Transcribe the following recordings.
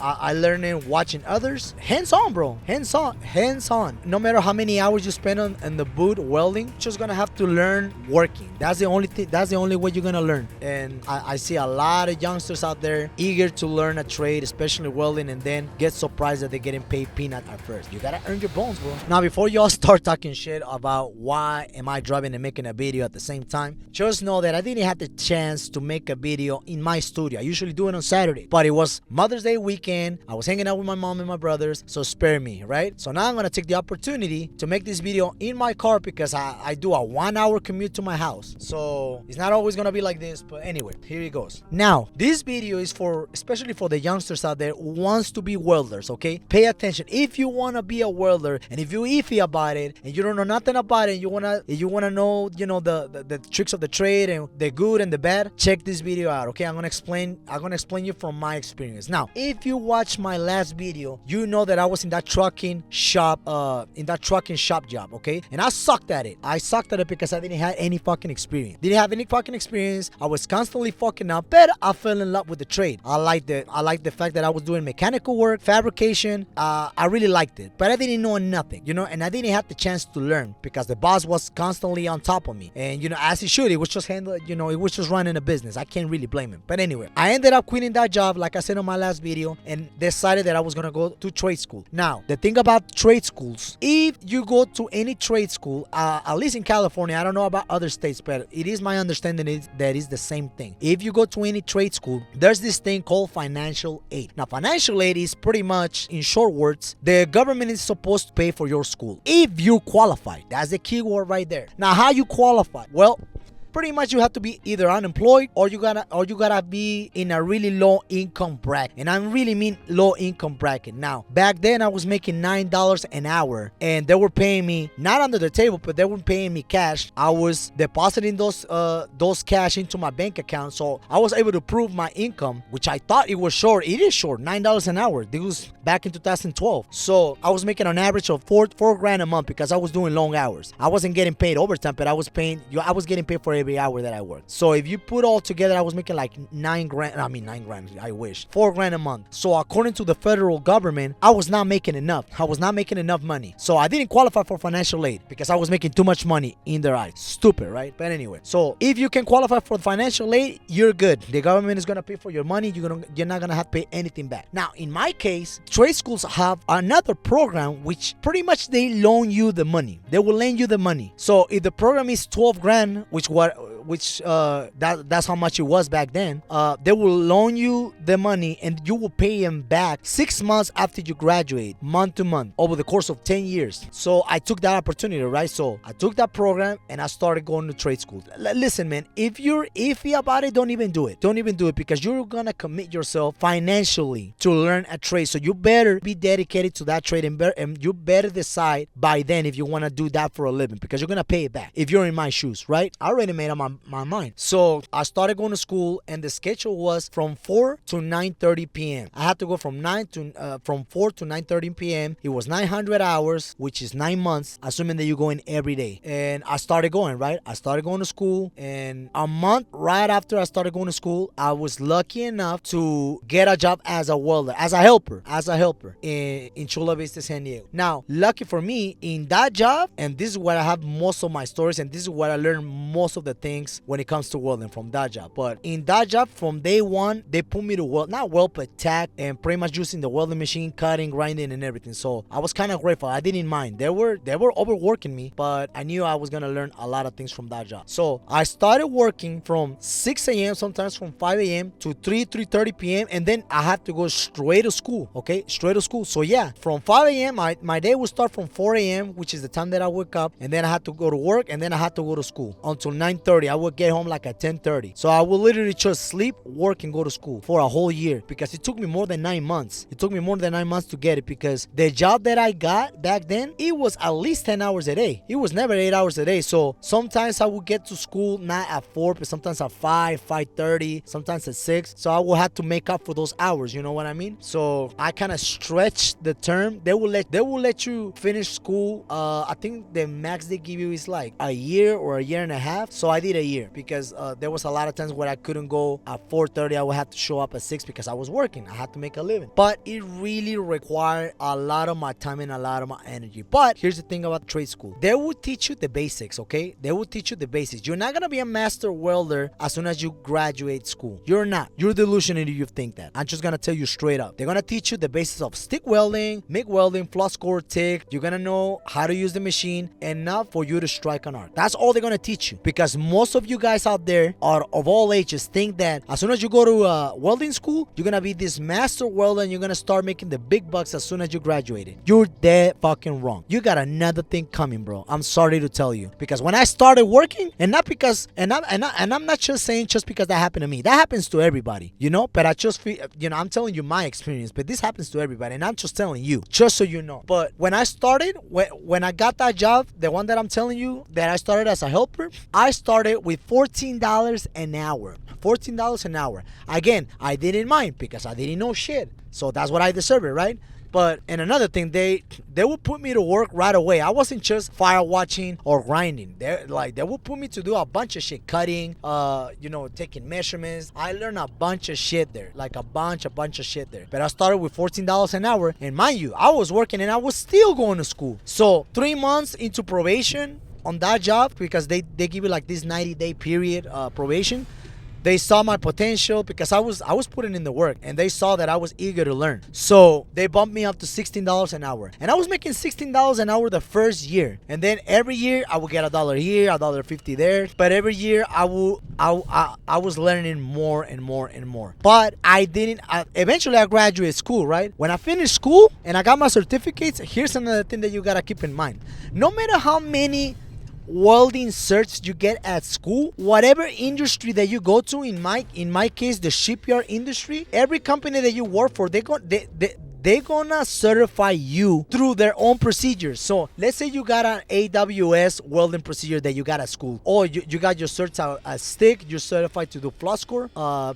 I learned it watching others. Hands on, bro. Hands on. Hands on. No matter how many hours you spend on the boot welding, you're just gonna have to learn working. That's the only thing. That's the only way you're gonna learn. And I see a lot of youngsters out there eager to learn a trade, especially welding, and then get surprised that they're getting paid peanut at first. You gotta earn your bones, bro. Now, before y'all start talking shit about why am I driving and making a video at the same time, just know that I didn't have the chance to make a video in my studio. I usually do it on Saturday, but it was Mother's Day weekend. I was hanging out with my mom and my brothers, so spare me, right? So now I'm gonna take the opportunity to make this video in my car because I do a 1 hour commute to my house. So it's not always gonna be like this, but anyway, here it goes. Now, this video is for, especially for the youngsters out there who wants to be welders, okay? Pay attention. If you wanna be a welder and if you're iffy about it and you don't know nothing about it, and you wanna know, the tricks of the trade and the good and the bad, check this video out, okay? I'm gonna explain you from my experience. Now, if you watch my last video, you know that I was in that trucking shop job, okay? And I sucked at it. I sucked at it because I didn't have any fucking experience. I was constantly fucking up, but I fell in love with the trade. I liked the fact that I was doing mechanical work, fabrication. I really liked it, but I didn't know nothing, and I didn't have the chance to learn because the boss was constantly on top of me. And as he should, it was just running a business. I can't really blame him. But anyway, I ended up quitting that job, like I said on my last video, and decided that I was gonna go to trade school. Now, the thing about trade schools, if you go to any trade school, at least in California, I don't know about other states, but it is my understanding that is the same thing. If you go to any trade school, there's this thing called financial aid. Now, financial aid is pretty much, in short words, the government is supposed to pay for your school if you qualify. That's the key word right there. Now, how you qualify? Well, pretty much you have to be either unemployed or you gotta be in a really low income bracket. And I really mean low income bracket. Now, back then I was making $9 an hour and they were paying me not under the table, but they were paying me cash. I was depositing those cash into my bank account, so I was able to prove my income, which I thought it was short. It is short, $9 an hour. This was back in 2012. So I was making an average of four grand a month because I was doing long hours. I wasn't getting paid overtime, but I was getting paid for every hour that I worked. So if you put all together, I was making like 9 grand. I wish 4 grand a month. So according to the federal government, I was not making enough. I was not making enough money. So I didn't qualify for financial aid because I was making too much money in their eyes. Stupid, right? But anyway, so if you can qualify for financial aid, you're good. The government is gonna pay for your money. You're not gonna have to pay anything back. Now, in my case, trade schools have another program which pretty much they loan you the money. They will lend you the money. So if the program is 12 grand, that's how much it was back then, they will loan you the money and you will pay them back 6 months after you graduate, month to month, over the course of 10 years. So I took that opportunity, right? So I took that program and I started going to trade school. Listen, man, if you're iffy about it, don't even do it. Don't even do it because you're gonna commit yourself financially to learn a trade. So you better be dedicated to that trade and you better decide by then if you want to do that for a living because you're gonna pay it back if you're in my shoes, right? I already made up my mind. So I started going to school and the schedule was from 4 to 9:30 p.m. I had to go from 4 to 9:30 p.m. It was 900 hours, which is 9 months, assuming that you're going every day. And I started going, right? I started going to school, and a month right after I started going to school, I was lucky enough to get a job as a welder, as a helper in Chula Vista, San Diego. Now, lucky for me, in that job, and this is where I have most of my stories, and this is where I learned most of the things when it comes to welding from that job. But in that job, from day one, they put me to but tack, and pretty much using the welding machine, cutting, grinding, and everything. So I was kind of grateful. I didn't mind. They were overworking me, but I knew I was gonna learn a lot of things from that job. So I started working from 6 a.m., sometimes from 5 a.m. to 3:30 p.m. and then I had to go straight to school. Okay, straight to school. So yeah, from 5 a.m. my day would start from 4 a.m., which is the time that I wake up, and then I had to go to work, and then I had to go to school until 9:30. I would get home like at 10:30. So I would literally just sleep, work, and go to school for a whole year because it took me more than 9 months. It took me more than 9 months to get it because the job that I got back then, it was at least 10 hours a day. It was never 8 hours a day. So sometimes I would get to school not at 4, but sometimes at 5, 5:30, sometimes at 6. So I would have to make up for those hours. You know what I mean? So I kind of stretched the term. They will let you finish school. I think the max they give you is like a year or a year and a half. So I did a year because there was a lot of times where I couldn't go at 4:30. I would have to show up at 6 because I was working. I had to make a living. But it really required a lot of my time and a lot of my energy. But here's the thing about trade school. They will teach you the basics, okay? They will teach you the basics. You're not gonna be a master welder as soon as you graduate school. You're not. You're delusional if you think that. I'm just gonna tell you straight up. They're gonna teach you the basics of stick welding, MIG welding, flux core, TIG. You're gonna know how to use the machine, enough for you to strike an arc. That's all they're gonna teach you. Because most of you guys out there are of all ages think that as soon as you go to welding school, you're gonna be this master welder and you're gonna start making the big bucks as soon as you graduated. You're dead fucking wrong. You got another thing coming, bro. I'm sorry to tell you. Because when I started working, and not because, and I'm not just saying just because that happened to me. That happens to everybody, you know. But I just feel, you know, I'm telling you my experience. But this happens to everybody, and I'm just telling you, just so you know. But when I started, when I got that job, the one that I'm telling you that I started as a helper, I started with $14 an hour. $14 an hour. Again, I didn't mind because I didn't know shit. So that's what I deserved, right? But and another thing, they would put me to work right away. I wasn't just fire watching or grinding. They would put me to do a bunch of shit, cutting, you know, taking measurements. I learned a bunch of shit there, like a bunch of shit there. But I started with $14 an hour, and mind you, I was working and I was still going to school. So 3 months into probation on that job, because they give you like this 90-day period probation. They saw my potential because I was putting in the work, and they saw that I was eager to learn. So they bumped me up to $16 an hour, and I was making $16 an hour the first year, and then every year I would get $1 here, $1.50 there. But every year I was learning more and more and more. But I didn't. Eventually I graduated school, right? When I finished school and I got my certificates, here's another thing that you gotta keep in mind. No matter how many welding certs you get at school, whatever industry that you go to, in my case the shipyard industry, every company that you work for, they're gonna certify you through their own procedures. So let's say you got an AWS welding procedure that you got at school, or you got your certs at stick, you're certified to do flux core,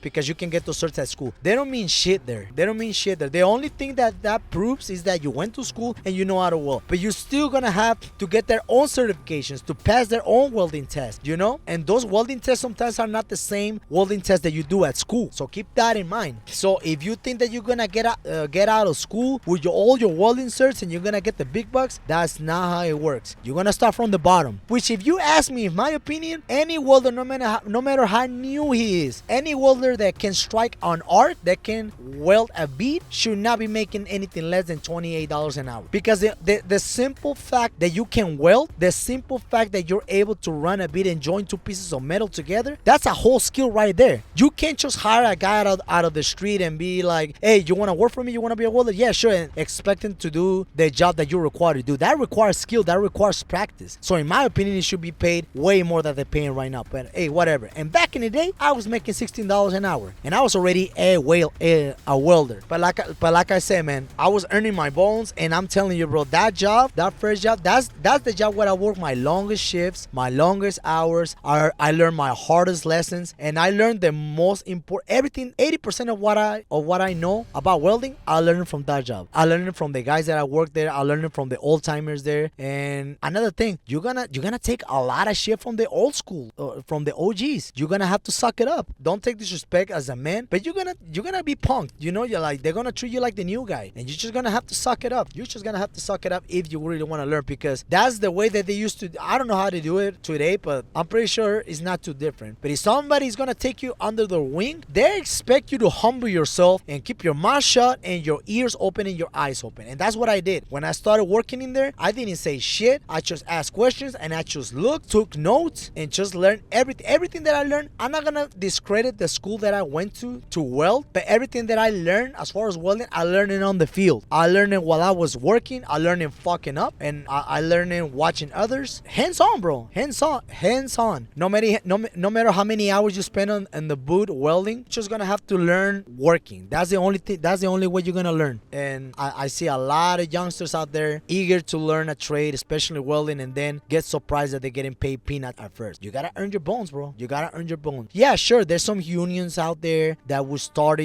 because you can get those certs at school. They don't mean shit there. The only thing that proves is that you went to school and you know how to weld. But you're still gonna have to get their own certifications to pass their own welding test, you know? And those welding tests sometimes are not the same welding tests that you do at school. So keep that in mind. So if you think that you're gonna get out of school with all your welding certs and you're gonna get the big bucks, that's not how it works. You're gonna start from the bottom. Which, if you ask me, in my opinion, any welder, no matter how new he is, any welder that can strike an arc, that can weld a bead, should not be making anything less than $28 an hour. Because the simple fact that you can weld, the simple fact that you're able to run a bead and join two pieces of metal together, that's a whole skill right there. You can't just hire a guy out of the street and be like, hey, you want to work for me? You want to be a welder? Yeah, sure. And expect him to do the job that you're required to do. That requires skill. That requires practice. So in my opinion, it should be paid way more than they're paying right now. But hey, whatever. And back in the day, I was making $16 an hour, and I was already a welder. But like I said, man, I was earning my bones, and I'm telling you, bro, that first job, that's the job where I worked my longest shifts, my longest hours. I learned my hardest lessons, and I learned the most important, everything. 80% of what I know about welding, I learned from that job. I learned it from the guys that I worked there. I learned it from the old timers there. And another thing, you're gonna take a lot of shit from the old school, from the OGs. You're gonna have to suck it up. Don't take disrespect as a man, but you're gonna be punked. You know, they're gonna treat you like the new guy, and you're just gonna have to suck it up. You're just gonna have to suck it up if you really want to learn, because that's the way that they used to. I don't know how to do it today, but I'm pretty sure it's not too different. But if somebody's gonna take you under their wing, they expect you to humble yourself and keep your mouth shut and your ears open and your eyes open. And that's what I did. When I started working in there, I didn't say shit. I just asked questions, and I just looked, took notes, and just learned everything that I learned. I'm not gonna discredit the school that I went to weld, but everything that I learned as far as welding, I learned it on the field. I learned it while I was working. I learned it fucking up, and I learned it watching others. Hands on, bro. Hands on. No matter how many hours you spend on the boot welding, you're just gonna have to learn working. That's the only way you're gonna learn. learn. And I see a lot of youngsters out there eager to learn a trade, especially welding, and then get surprised that they're getting paid peanuts at first. You gotta earn your bones, bro. You gotta earn your bones. Yeah, sure, there's some unions out there that will start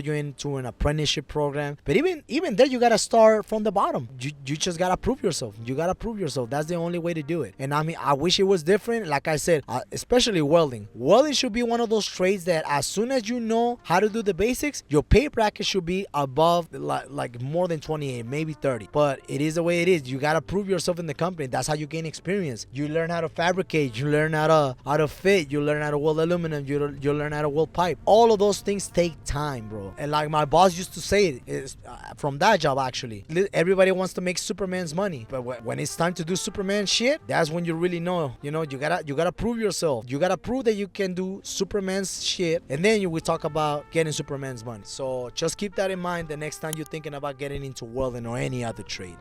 you into an apprenticeship program, but even there, you gotta start from the bottom. You just gotta prove yourself. You gotta prove yourself. That's the only way to do it. And I mean, I wish it was different. Like I said, especially welding. Welding should be one of those trades that as soon as you know how to do the basics, your pay bracket should be above like more than 28, maybe 30. But it is the way it is. You gotta prove yourself in the company. That's how you gain experience. You learn how to fabricate. You learn how to fit. You learn how to weld aluminum. You learn how to weld pipe. All of those things take time, bro. And like my boss used to say, it is from that job actually. Everybody wants to make Superman's money, but when it's time to do Superman shit, that's when you really know. You gotta prove yourself. You gotta prove that you can do Superman's shit, and then you will talk about getting Superman's money. So just keep that in mind the next time you're thinking about getting into welding or any other trade.